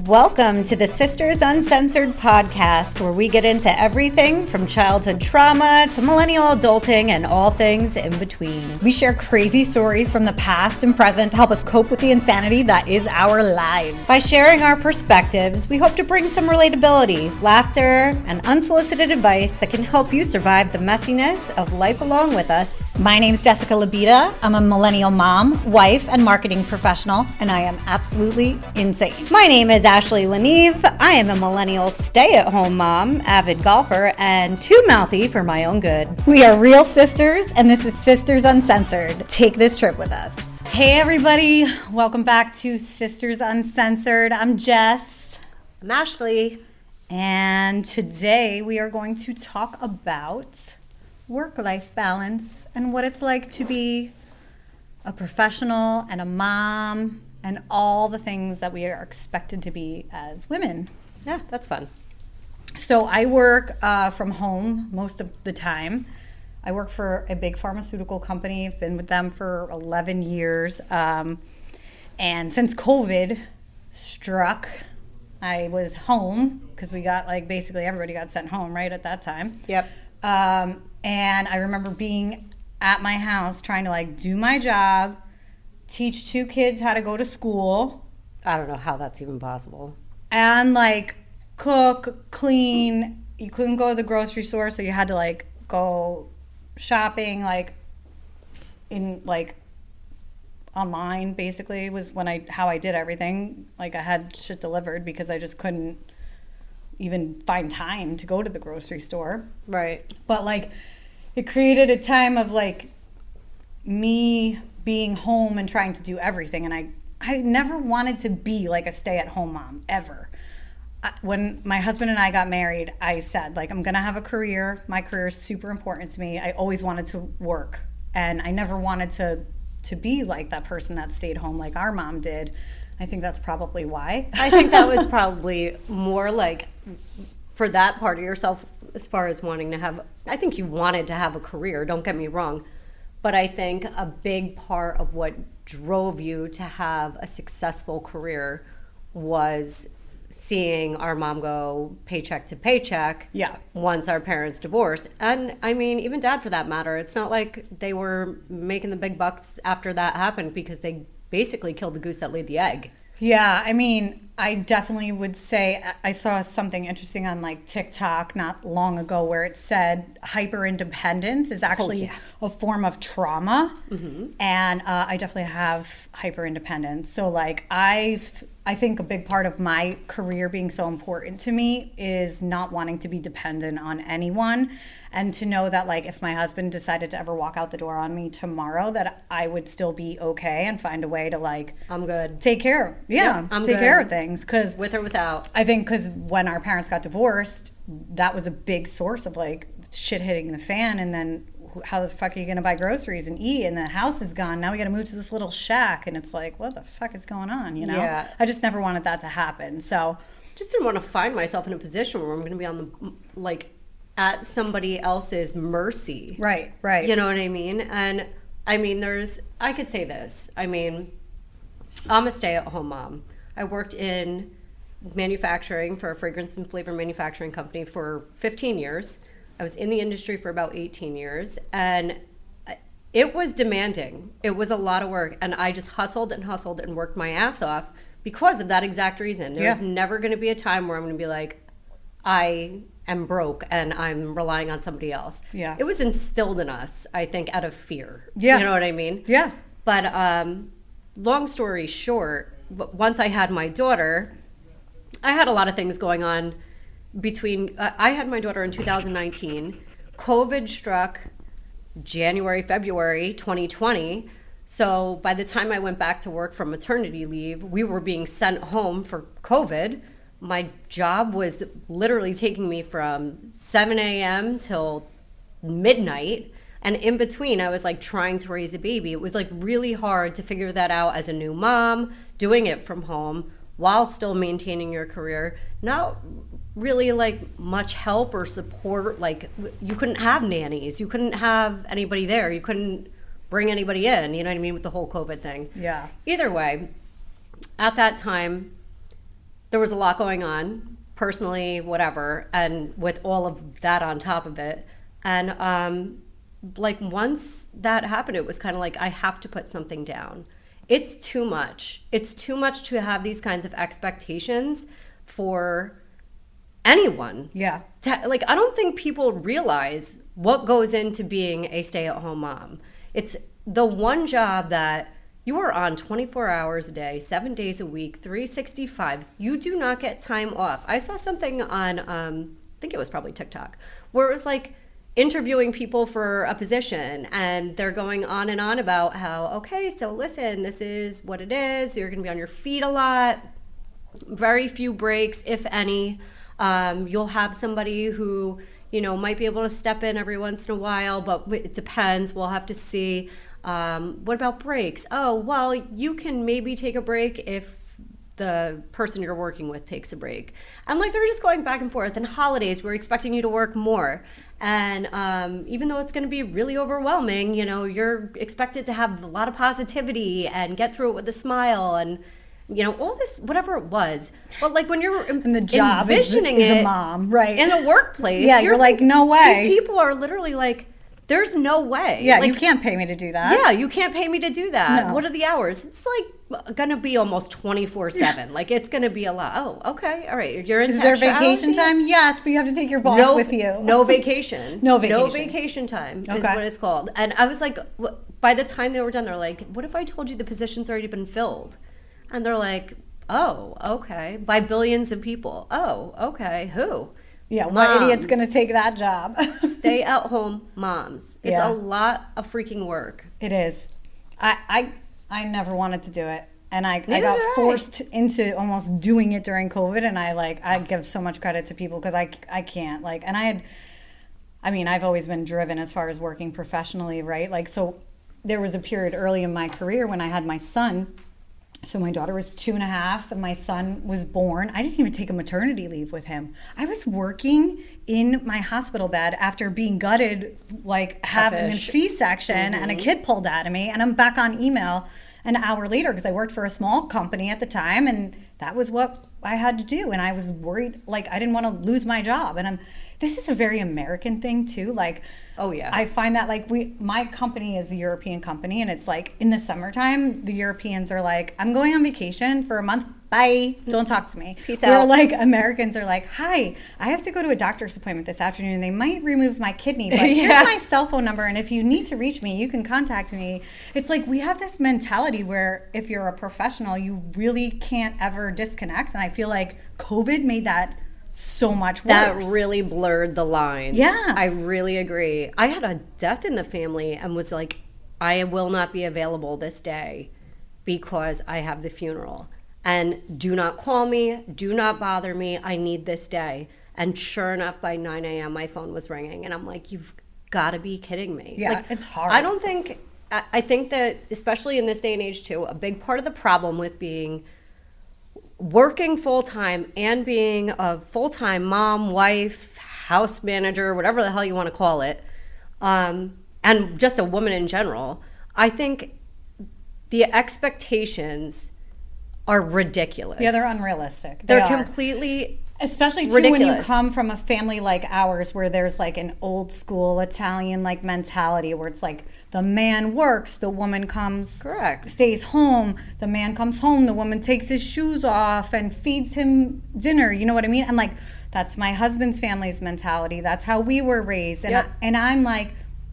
Welcome to the Sisters Uncensored podcast, where we get into everything from childhood trauma to millennial adulting and all things in between. We share crazy stories from the past and present to help us cope with the insanity that is our lives. By sharing our perspectives, we hope to bring some relatability, laughter, and unsolicited advice that can help you survive the messiness of life along with us. My name's Jessica Labita. I'm a millennial mom, wife, and marketing professional, and I am absolutely insane. My name is Ashley Leneve. I am a millennial stay-at-home mom, avid golfer, and too mouthy for my own good. We are real sisters, and this is Sisters Uncensored. Take this trip with us. Hey everybody, welcome back to Sisters Uncensored. I'm Jess. I'm Ashley. And today we are going to talk about work-life balance and what it's like to be a professional and a mom and all the things that we are expected to be as women. Yeah, that's fun. So I work from home most of the time. I work for a big pharmaceutical company. I've been with them for 11 years. And since COVID struck, I was home because we got basically everybody got sent home right at that time. Yep. And I remember being at my house trying to do my job, teach two kids how to go to school. I don't know how that's even possible. And cook, clean. You couldn't go to the grocery store, so you had to go shopping online basically was how I did everything. I had shit delivered because I just couldn't even find time to go to the grocery store. Right. But it created a time of me being home and trying to do everything, and I never wanted to be a stay-at-home mom ever. When my husband and I got married, I said I'm gonna have a career. My career is super important to me. I always wanted to work, and I never wanted to be that person that stayed home like our mom did. I think that's probably why. I think that was probably more for that part of yourself as far as wanting to have, I think you wanted to have a career, don't get me wrong. But I think a big part of what drove you to have a successful career was seeing our mom go paycheck to paycheck. Yeah. Once our parents divorced. And I mean, even dad for that matter. It's not like they were making the big bucks after that happened because they basically killed the goose that laid the egg. Yeah, I mean, I definitely would say I saw something interesting on TikTok not long ago where it said hyper-independence is actually a form of trauma. Mm-hmm. And I definitely have hyper-independence. So I think a big part of my career being so important to me is not wanting to be dependent on anyone, and to know that if my husband decided to ever walk out the door on me tomorrow, that I would still be okay and find a way to I'm good. Take care. Yeah, I'm take good. care of things. Cause with or without. I think because when our parents got divorced, that was a big source of shit hitting the fan, and then how the fuck are you going to buy groceries and eat, and the house is gone, now we got to move to this little shack, and it's what the fuck is going on, Yeah. I just never wanted that to happen. So just didn't want to find myself in a position where I'm going to be on the at somebody else's mercy. Right. You know what I mean? And I mean, I could say this, I mean, I'm a stay-at-home mom. I worked in manufacturing for a fragrance and flavor manufacturing company for 15 years. I was in the industry for about 18 years, and it was demanding. It was a lot of work, and I just hustled and worked my ass off because of that exact reason. There's never going to be a time where I'm going to be I am broke and I'm relying on somebody else. Yeah. It was instilled in us, I think, out of fear. Yeah. You know what I mean? Yeah. But long story short, once I had my daughter, I had a lot of things going on between, I had my daughter in 2019. COVID struck January, February 2020. So by the time I went back to work from maternity leave, we were being sent home for COVID. My job was literally taking me from 7 a.m. till midnight. And in between, I was trying to raise a baby. It was really hard to figure that out as a new mom, doing it from home while still maintaining your career. Not really much help or support. You couldn't have nannies. You couldn't have anybody there. You couldn't bring anybody in, you know what I mean, with the whole COVID thing. Yeah. Either way, at that time, there was a lot going on personally, whatever, and with all of that on top of it. And like once that happened, it was kind of like, I have to put something down. It's too much. It's too much to have these kinds of expectations for anyone. Yeah. Like, I don't think people realize what goes into being a stay-at-home mom. It's the one job that you are on 24 hours a day, 7 days a week, 365. You do not get time off. I saw something on, I think it was probably TikTok, where it was like interviewing people for a position, and they're going on and on about how, okay, so listen, this is what it is. You're going to be on your feet a lot, very few breaks, if any. You'll have somebody who, you know, might be able to step in every once in a while, but it depends. We'll have to see. What about breaks? Oh, well, you can maybe take a break if the person you're working with takes a break. And like, they're just going back and forth. And holidays, we're expecting you to work more. And even though it's going to be really overwhelming, you know, you're expected to have a lot of positivity and get through it with a smile and, you know, all this, whatever it was. But like, when you're and the job envisioning is it a mom, right? In a workplace, yeah, you're like, no way. These people are literally like, there's no way. Yeah, like, you can't pay me to do that. Yeah, you can't pay me to do that. No. What are the hours? It's like going to be almost 24/7. Like, it's going to be a lot. Oh, okay. All right. You're in Is there vacation time? Yes, but you have to take your boss with you. No vacation. No vacation. No vacation time is what it's called. And I was like, by the time they were done, they're like, what if I told you the position's already been filled? And they're like, oh, okay. By billions of people. Oh, okay. Who? Yeah, what idiot's going to take that job? Stay-at-home moms. It's a lot of freaking work. It is. I never wanted to do it. And I got forced into almost doing it during COVID. And I give so much credit to people because I can't. Like, and I've always been driven as far as working professionally, right? Like, so there was a period early in my career when I had my son. So my daughter was 2.5 and my son was born. I didn't even take a maternity leave with him. I was working in my hospital bed after being gutted, like having a C-section and a kid pulled out of me. And I'm back on email an hour later because I worked for a small company at the time. And that was what I had to do. And I was worried, like, I didn't want to lose my job. And this is a very American thing too. Like, oh yeah, I find that like my company is a European company, and it's like in the summertime, the Europeans are like, I'm going on vacation for a month. Bye. Don't talk to me. Peace out. Like Americans are like, hi, I have to go to a doctor's appointment this afternoon. They might remove my kidney, but here's my cell phone number. And if you need to reach me, you can contact me. It's like we have this mentality where if you're a professional, you really can't ever disconnect. And I feel like COVID made that so much worse. That really blurred the lines. Yeah. I really agree. I had a death in the family and was like, I will not be available this day because I have the funeral. And do not call me. Do not bother me. I need this day. And sure enough, by 9 a.m., my phone was ringing. And I'm like, you've got to be kidding me. Yeah, like, it's hard. I think that, especially in this day and age, too, a big part of the problem with working full-time and being a full-time mom, wife, house manager, whatever the hell you want to call it, and just a woman in general, I think the expectations are ridiculous. Yeah, they're unrealistic. They're completely especially too ridiculous. When you come from a family like ours where there's like an old school Italian like mentality where it's like the man works, the woman comes, stays home, the man comes home, the woman takes his shoes off and feeds him dinner, you know what I mean? And like that's my husband's family's mentality. That's how we were raised. And and I'm like,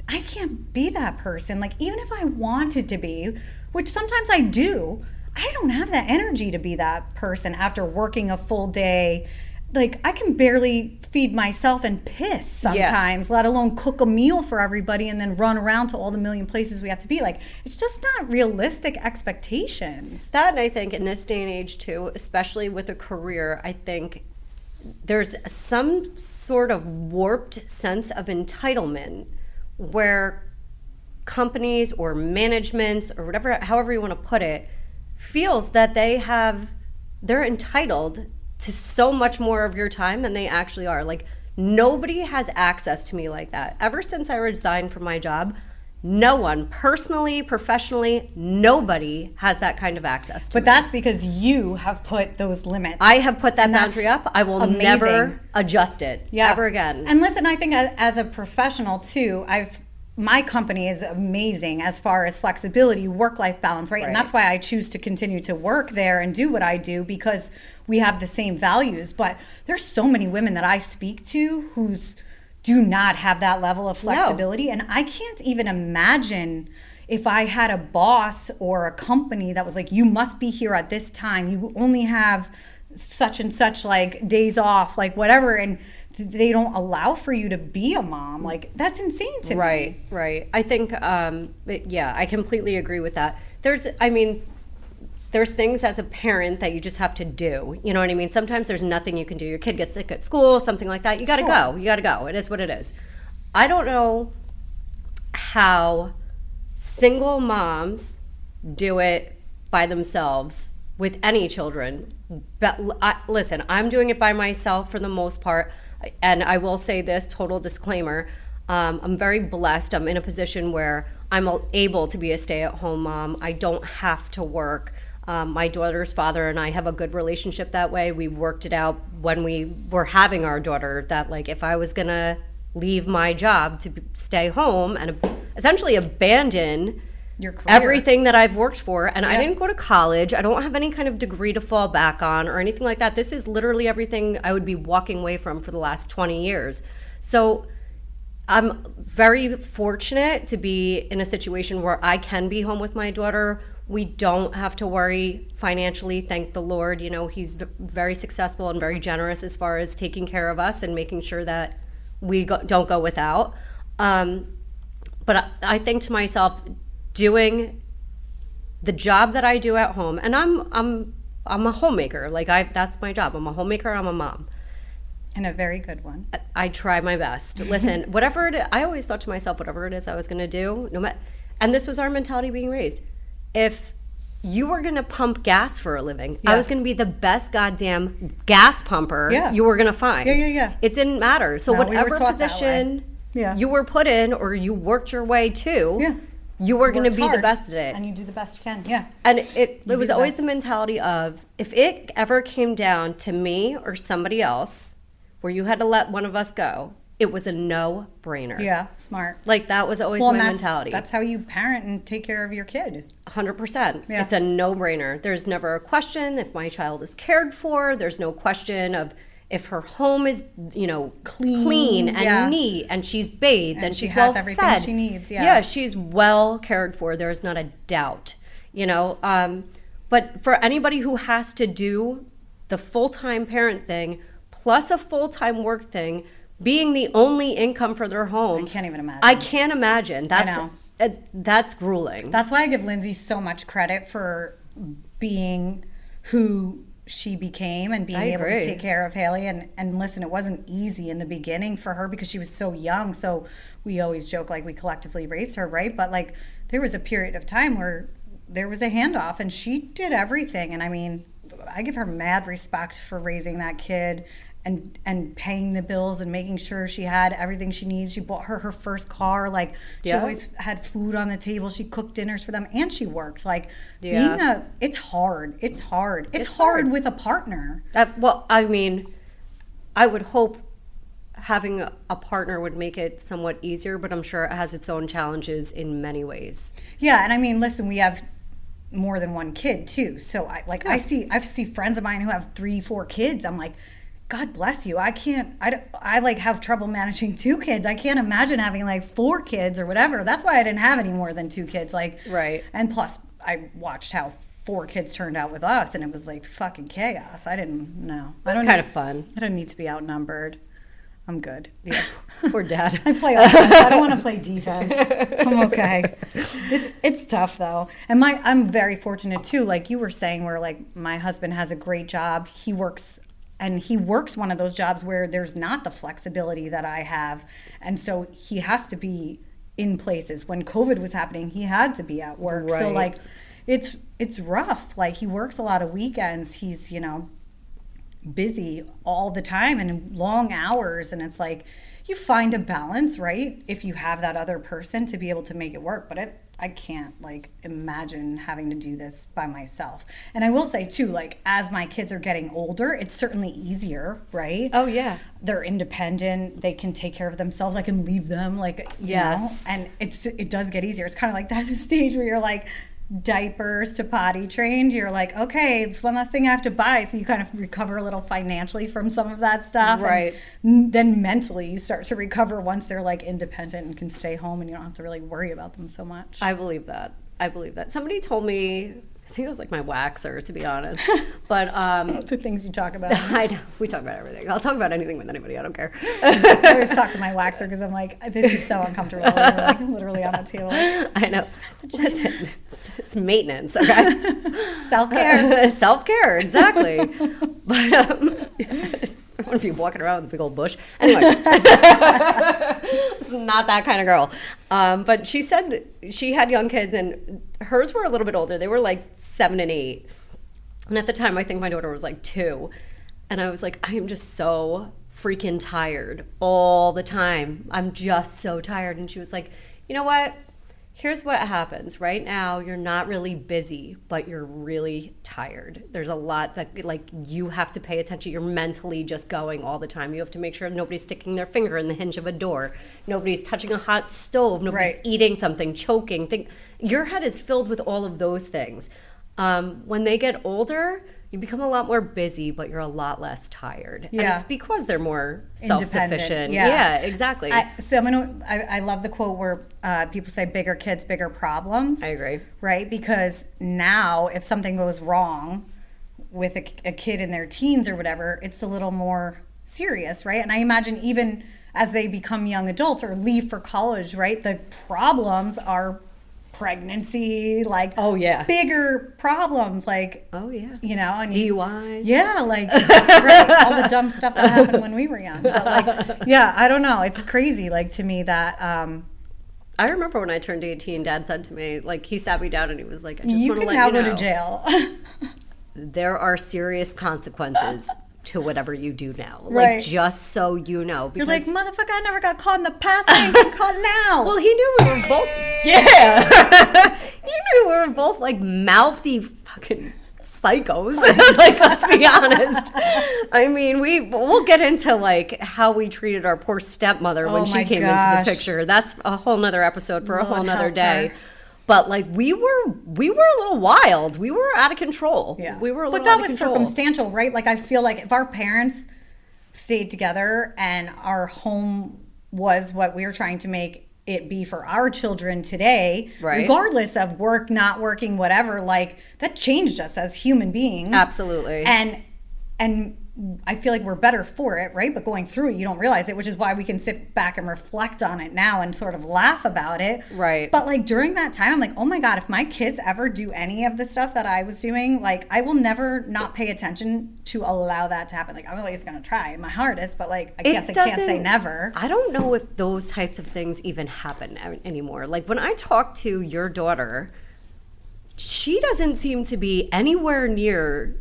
I can't be that person. Like even if I wanted to be, which sometimes I do, I don't have that energy to be that person after working a full day. Like I can barely feed myself and piss sometimes, let alone cook a meal for everybody and then run around to all the million places we have to be. Like it's just not realistic expectations. That, and I think in this day and age too, especially with a career, I think there's some sort of warped sense of entitlement where companies or managements or whatever, however you want to put it, feels that they're entitled to so much more of your time than they actually are. Like nobody has access to me like that. Ever since I resigned from my job, No one, personally, professionally, nobody has that kind of access to But me. that's because you have put those limits. I have put that boundary up. I will never adjust it ever again. And listen, I think as a professional too, my company is amazing as far as flexibility, work-life balance, right? And that's why I choose to continue to work there and do what I do, because we have the same values. But there's so many women that I speak to who's do not have that level of flexibility. No. And I can't even imagine if I had a boss or a company that was like, you must be here at this time. You only have such and such like days off, like whatever. And they don't allow for you to be a mom. Like, that's insane to me. Right. I think, I completely agree with that. There's things as a parent that you just have to do. You know what I mean? Sometimes there's nothing you can do. Your kid gets sick at school, something like that. You got to go. You got to go. It is what it is. I don't know how single moms do it by themselves with any children. But listen, I'm doing it by myself for the most part. And I will say this, total disclaimer, I'm very blessed. I'm in a position where I'm able to be a stay-at-home mom. I don't have to work. My daughter's father and I have a good relationship that way. We worked it out when we were having our daughter, that like if I was gonna leave my job to stay home and essentially abandon your career, everything that I've worked for, and I didn't go to college, I don't have any kind of degree to fall back on or anything like that. This is literally everything I would be walking away from for the last 20 years. So I'm very fortunate to be in a situation where I can be home with my daughter. We don't have to worry financially, thank the Lord. You know, he's very successful and very generous as far as taking care of us and making sure that we don't go without. But I think to myself, doing the job that I do at home, and I'm a homemaker. Like that's my job. I'm a homemaker. I'm a mom. And a very good one. I try my best. Listen, whatever it is, I always thought to myself, whatever it is I was going to do, no matter. And this was our mentality being raised. If you were going to pump gas for a living, I was going to be the best goddamn gas pumper you were going to find. Yeah. It didn't matter. So whatever position you were put in or you worked your way to, you were going to be the best at it. And you do the best you can, yeah. And it was always the mentality of, if it ever came down to me or somebody else where you had to let one of us go, it was a no-brainer. Yeah, smart. Like, that was always my mentality. That's how you parent and take care of your kid. 100%. Yeah. It's a no-brainer. There's never a question if my child is cared for. There's no question of if her home is, clean and neat and she's bathed and she's well fed. She has everything she needs, Yeah, she's well cared for. There's not a doubt, But for anybody who has to do the full-time parent thing plus a full-time work thing, being the only income for their home. I can't even imagine. I can't imagine. I know. That's grueling. That's why I give Lindsay so much credit for being who she became and being able to take care of Haley. And listen, it wasn't easy in the beginning for her because she was so young. So we always joke like we collectively raised her, right? But like there was a period of time where there was a handoff and she did everything. And I mean, I give her mad respect for raising that kid and paying the bills and making sure she had everything she needs. She bought her first car. Like she always had food on the table. She cooked dinners for them and she worked. Like it's hard. It's hard. It's hard with a partner. I would hope having a partner would make it somewhat easier, but I'm sure it has its own challenges in many ways. Yeah, and I mean, listen, we have more than one kid too. So I see friends of mine who have 3-4 kids. I'm like, God bless you. I like have trouble managing 2 kids. I can't imagine having like 4 kids or whatever. That's why I didn't have any more than 2 kids. Right. And plus I watched how 4 kids turned out with us and it was like fucking chaos. I didn't know. It's kind of fun. I don't need to be outnumbered. I'm good. Yeah. Poor dad. I play offense. I don't want to play defense. I'm okay. It's tough though. And I'm very fortunate too, like you were saying, where like my husband has a great job. He works one of those jobs where there's not the flexibility that I have. And so he has to be in places. When COVID was happening, he had to be at work. Right. So like it's rough. Like he works a lot of weekends. He's, busy all the time and long hours. And it's like, you find a balance, right? If you have that other person to be able to make it work. But I can't like imagine having to do this by myself. And I will say too, like as my kids are getting older, it's certainly easier, right? Oh yeah. They're independent. They can take care of themselves. I can leave them, like, you know, and it does get easier. It's kind of like that stage where you're like, diapers to potty trained, you're like, okay, it's one less thing I have to buy, so you kind of recover a little financially from some of that stuff, right? And then mentally you start to recover once they're like independent and can stay home and you don't have to really worry about them so much. I believe that. Somebody told me, I think it was like my waxer, to be honest, but the things you talk about. I know, we talk about everything. I'll talk about anything with anybody, I don't care. I always talk to my waxer because I'm like, this is so uncomfortable. We're like literally on the table. I know. Listen, it's maintenance, okay? Self-care. Self-care, exactly. But I want to be walking around with a big old bush. Anyway, it's not that kind of girl. But she said she had young kids, and hers were a little bit older. They were like 7 and 8. And at the time, I think my daughter was like 2. And I was like, I am just so freaking tired all the time. I'm just so tired. And she was like, you know what? Here's what happens. Right now, you're not really busy, but you're really tired. There's a lot that, like, you have to pay attention. You're mentally just going all the time. You have to make sure nobody's sticking their finger in the hinge of a door. Nobody's touching a hot stove. Nobody's eating something, choking. Your head is filled with all of those things. When they get older, you become a lot more busy, but you're a lot less tired. Yeah. And it's because they're more self-sufficient. Yeah, exactly. I love the quote where people say bigger kids, bigger problems. I agree. Right? Because now if something goes wrong with a kid in their teens or whatever, it's a little more serious, right? And I imagine even as they become young adults or leave for college, right, the problems are pregnancy, like bigger problems, like you know, and DUIs, like right, all the dumb stuff that happened when we were young. But like, I don't know, it's crazy. Like to me, that I remember when I turned 18, Dad said to me, like, he sat me down and he was like, I just you want to can let now you know, go to jail. There are serious consequences to whatever you do now. Like, just so you know. You're like, motherfucker, I never got caught in the past, I ain't getting caught now. Well, he knew we were both, he knew we were both, like, mouthy fucking psychos. Like, let's be honest. I mean, we'll get into, like, how we treated our poor stepmother when she came into the picture. That's a whole nother episode for a whole nother day. But like we were a little wild. We were out of control. Yeah. We were a little out of control. But that was circumstantial, right? Like I feel like if our parents stayed together and our home was what we were trying to make it be for our children today, regardless of work, not working, whatever, like that changed us as human beings. Absolutely. And I feel like we're better for it, right? But going through it, you don't realize it, which is why we can sit back and reflect on it now and sort of laugh about it. Right. But like during that time, I'm like, oh my God, if my kids ever do any of the stuff that I was doing, like I will never not pay attention to allow that to happen. Like I'm at least going to try my hardest, but like I guess I can't say never. I don't know if those types of things even happen anymore. Like when I talk to your daughter, she doesn't seem to be anywhere near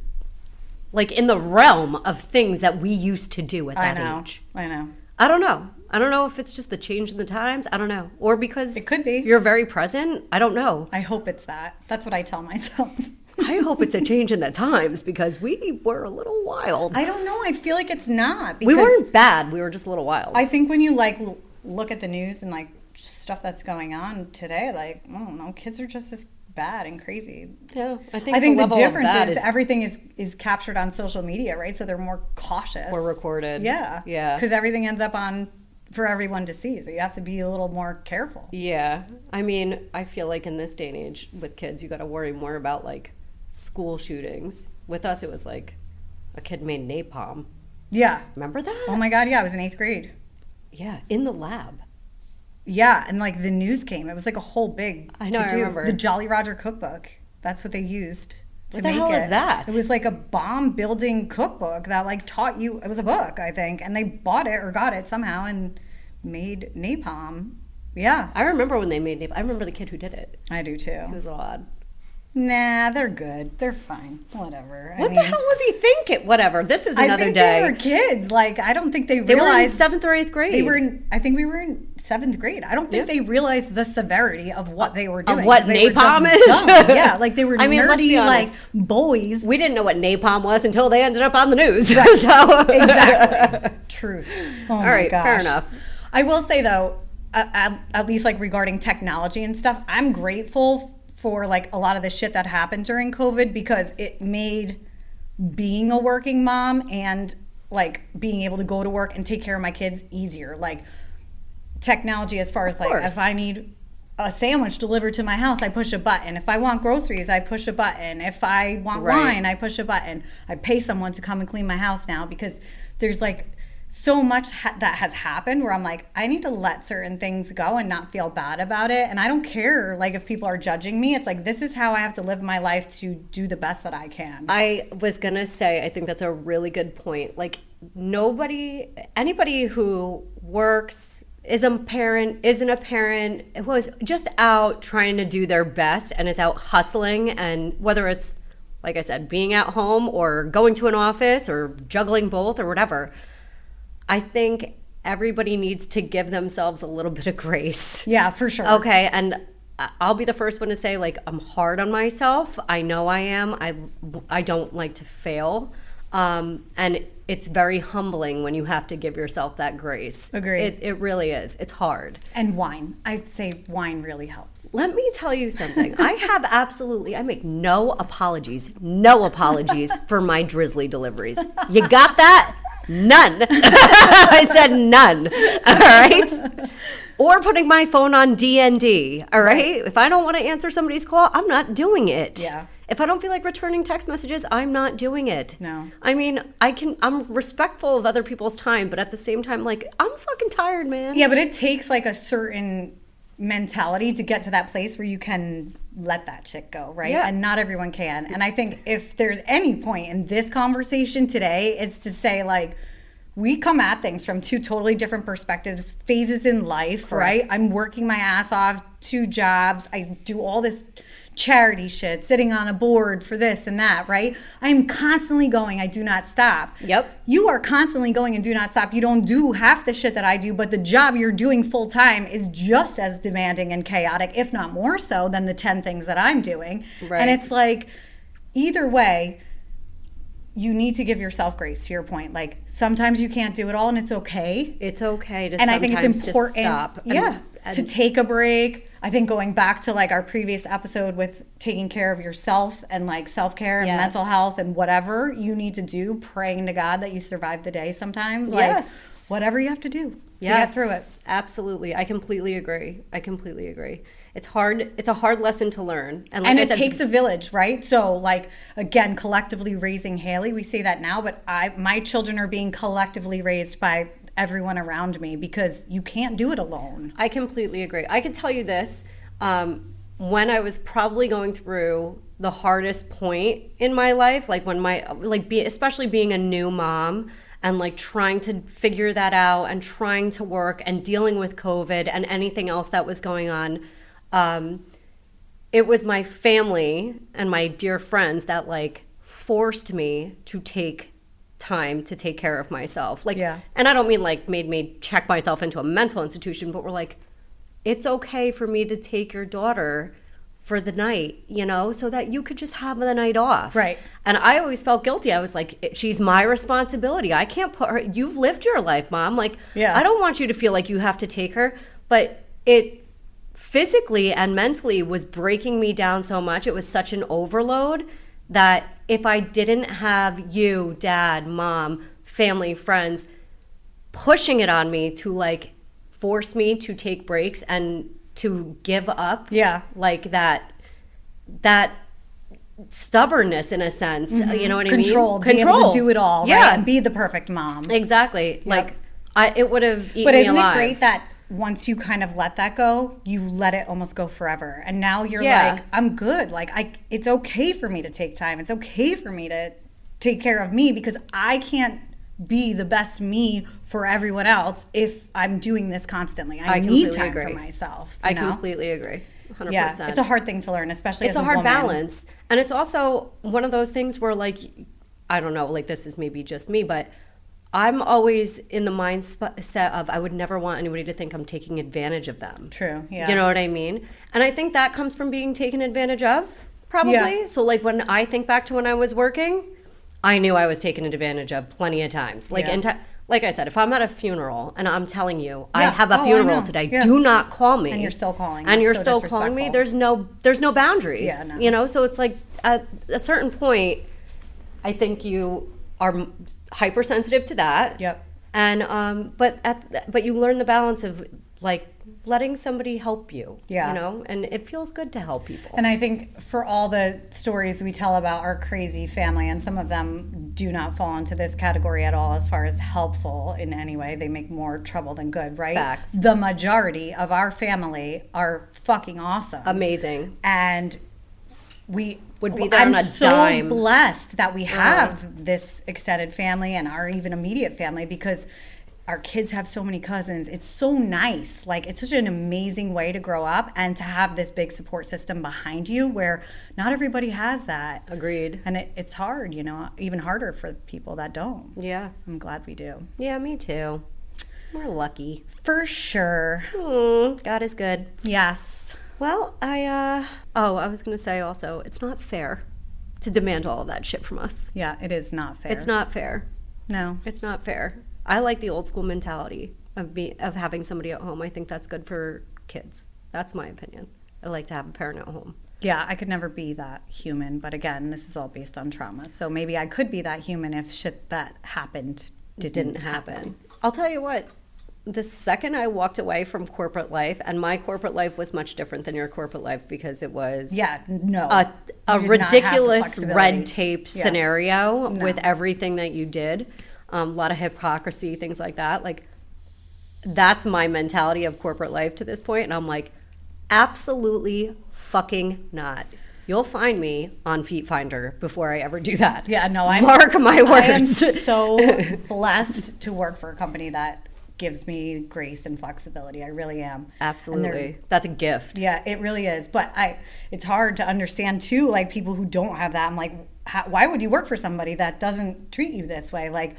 like in the realm of things that we used to do at that age. I know. I don't know. I don't know if it's just the change in the times. I don't know. Or because it could be. You're very present. I don't know. I hope it's that. That's what I tell myself. I hope it's a change in the times because we were a little wild. I don't know. I feel like it's not. We weren't bad. We were just a little wild. I think when you like look at the news and like stuff that's going on today, like, I don't know, kids are just as bad and crazy. Yeah, I think the difference is everything is captured on social media, right? So they're more cautious. Or recorded. Yeah. Because everything ends up on for everyone to see, so you have to be a little more careful. Yeah, I mean, I feel like in this day and age with kids, you got to worry more about like school shootings. With us, it was like a kid made napalm. Yeah. Remember that? Oh my God, yeah, I was in 8th grade. Yeah, in the lab. Yeah, and like the news came. It was like a whole big I remember. The Jolly Roger cookbook. That's what they used to make it. What the hell is that? It was like a bomb building cookbook that like taught you. It was a book, I think, and they bought it or got it somehow and made napalm. Yeah, I remember when they made napalm. I remember the kid who did it. I do too. He was a little odd. Nah, they're good. They're fine. Whatever. What the hell was he thinking? Whatever. This is another day. They were kids. Like, I don't think they They were in realized. 7th or 8th grade. I think we were in 7th grade. I don't think they realized the severity of what they were doing. Of what napalm is? Yeah, like they were nerdy, like boys. We didn't know what napalm was until they ended up on the news. Right. So. Exactly. Truth. Oh All right, my gosh. fair enough. I will say, though, at least like regarding technology and stuff, I'm grateful for like a lot of the shit that happened during COVID because it made being a working mom and like being able to go to work and take care of my kids easier. Like technology as far as like if I need a sandwich delivered to my house, I push a button. If I want groceries, I push a button. If I want wine, I push a button. I pay someone to come and clean my house now because there's like so much that has happened where I'm like, I need to let certain things go and not feel bad about it. And I don't care like if people are judging me. It's like, this is how I have to live my life to do the best that I can. I was going to say, I think that's a really good point. Like anybody who works, isn't a parent, was just out trying to do their best and is out hustling. And whether it's, like I said, being at home or going to an office or juggling both or whatever, I think everybody needs to give themselves a little bit of grace. Yeah, for sure. Okay, and I'll be the first one to say, like, I'm hard on myself. I know I am. I don't like to fail. And it's very humbling when you have to give yourself that grace. Agreed. It really is. It's hard. And wine. I'd say wine really helps. Let me tell you something. I make no apologies for my drizzly deliveries. You got that? None. I said none. All right. Or putting my phone on DND. All right. If I don't want to answer somebody's call, I'm not doing it. Yeah. If I don't feel like returning text messages, I'm not doing it. No. I mean, I'm respectful of other people's time, but at the same time, like, I'm fucking tired, man. Yeah, but it takes like a certain mentality to get to that place where you can let that shit go, right? Yeah. And not everyone can. And I think if there's any point in this conversation today, it's to say like, we come at things from two totally different perspectives, phases in life, Correct. right? I'm working my ass off, 2 jobs. I do all this charity shit, sitting on a board for this and that, right? I'm constantly going. I do not stop. Yep. You are constantly going and do not stop. You don't do half the shit that I do, but the job you're doing full time is just as demanding and chaotic, if not more so, than the 10 things that I'm doing. Right. And it's like, either way, you need to give yourself grace, to your point. Like, sometimes you can't do it all, and it's okay. It's okay to And I sometimes think it's important, just stop. to take a break. I think going back to like our previous episode with taking care of yourself and like self-care and mental health and whatever you need to do, praying to God that you survive the day sometimes. Like, whatever you have to do to get through it. Absolutely. I completely agree. It's hard. It's a hard lesson to learn. And, And it takes a village, right? So like, again, collectively raising Haley, we say that now, but my children are being collectively raised by everyone around me because you can't do it alone. I completely agree. I can tell you this, when I was probably going through the hardest point in my life, like when especially being a new mom and like trying to figure that out and trying to work and dealing with COVID and anything else that was going on, it was my family and my dear friends that like forced me to take time to take care of myself. Like, and I don't mean like made me check myself into a mental institution, but we're like, it's okay for me to take your daughter for the night, so that you could just have the night off. Right. And I always felt guilty. I was like, she's my responsibility. I can't put her, you've lived your life, Mom. Like, I don't want you to feel like you have to take her, but it physically and mentally was breaking me down so much. It was such an overload that if I didn't have you, Dad, Mom, family, friends pushing it on me to like force me to take breaks and to give up, like that stubbornness in a sense, you know what I mean? Control, be able to do it all, right? And be the perfect mom. Exactly. Yep. Like it would have eaten me alive. But isn't it great that once you kind of let that go, you let it almost go forever. And now you're like, I'm good. Like, it's okay for me to take time. It's okay for me to take care of me because I can't be the best me for everyone else if I'm doing this constantly. I need time for myself. I completely agree. 100%. Yeah, it's a hard thing to learn, especially it's as a hard woman. balance. And it's also one of those things where, like, I don't know, like, this is maybe just me, but I'm always in the mindset of I would never want anybody to think I'm taking advantage of them. True, yeah. You know what I mean? And I think that comes from being taken advantage of, probably. Yeah. So, like, when I think back to when I was working, I knew I was taken advantage of plenty of times. Like, like I said, if I'm at a funeral and I'm telling you I have a funeral today, do not call me. And you're still calling. And you're so still calling me. There's no boundaries. Yeah, no. You know, so it's like at a certain point, I think you are hypersensitive to that. Yep. And but you learn the balance of, like, letting somebody help you. Yeah. You know, and it feels good to help people. And I think for all the stories we tell about our crazy family, and some of them do not fall into this category at all as far as helpful in any way. They make more trouble than good, right? Facts. The majority of our family are fucking awesome. Amazing. And we would be there I'm on a so dime. blessed that we have this extended family and our even immediate family, because our kids have so many cousins. It's so nice. Like, it's such an amazing way to grow up and to have this big support system behind you where not everybody has that. Agreed. And it's hard, you know, even harder for people that don't. Yeah. I'm glad we do. Yeah, me too. We're lucky. For sure. God is good. Yes. Well, I was going to say also, it's not fair to demand all of that shit from us. Yeah, it is not fair. It's not fair. No. It's not fair. I like the old school mentality of having somebody at home. I think that's good for kids. That's my opinion. I like to have a parent at home. Yeah, I could never be that human. But again, this is all based on trauma. So maybe I could be that human if shit that happened didn't happen. I'll tell you what. The second I walked away from corporate life, and my corporate life was much different than your corporate life because it was a ridiculous red tape scenario with everything that you did. A lot of hypocrisy, things like that. Like, that's my mentality of corporate life to this point. And I'm like, absolutely fucking not. You'll find me on Feet Finder before I ever do that. Yeah, no, mark my words. I am so blessed to work for a company that gives me grace and flexibility. I really am. Absolutely. That's a gift. Yeah, it really is. But it's hard to understand too, like, people who don't have that. I'm like, why would you work for somebody that doesn't treat you this way? Like,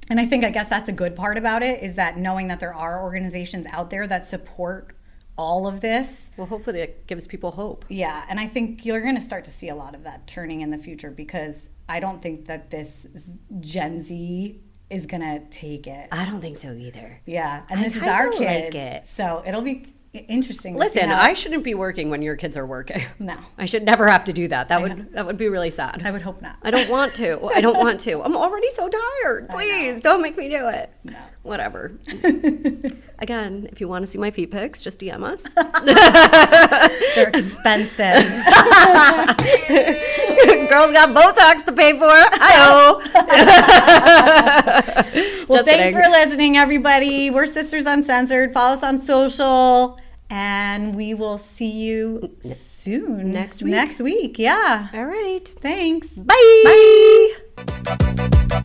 and I guess that's a good part about it, is that knowing that there are organizations out there that support all of this. Well, hopefully it gives people hope. Yeah, and I think you're going to start to see a lot of that turning in the future, because I don't think that this Gen Z is going to take it. I don't think so either. Yeah, and this is our kids. Like it. So it'll be interesting. Listen, I shouldn't be working when your kids are working. No. I should never have to do that. That would be really sad. I would hope not. I don't want to. I don't want to. I'm already so tired. Please, don't make me do it. No. Whatever. Again, if you want to see my feet pics, just DM us. They're expensive. Girls got Botox to pay for. Well, thanks for listening, everybody. We're Sisters Uncensored. Follow us on social, and we will see you soon. Next week. Next week, yeah. All right. Thanks. Bye. Bye.